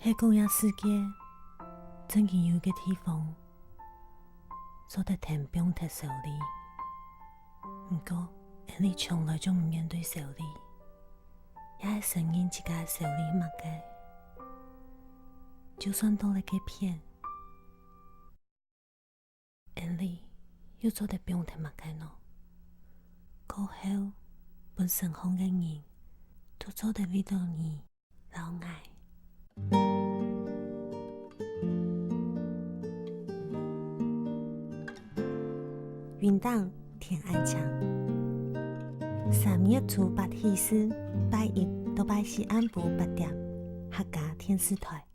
在公益世界，曾经有一个地方，做得挺不用太受力。不过，你从来就唔面对受力，也系承认自己嘅受力物嘅。就算到了嘅片，你又做得不用太物嘅咯。过后，本身好嘅人，都做得为到你老爱。云档天爱墙，3月初8喜事，拜1到拜4暗晡8点，客家电视台。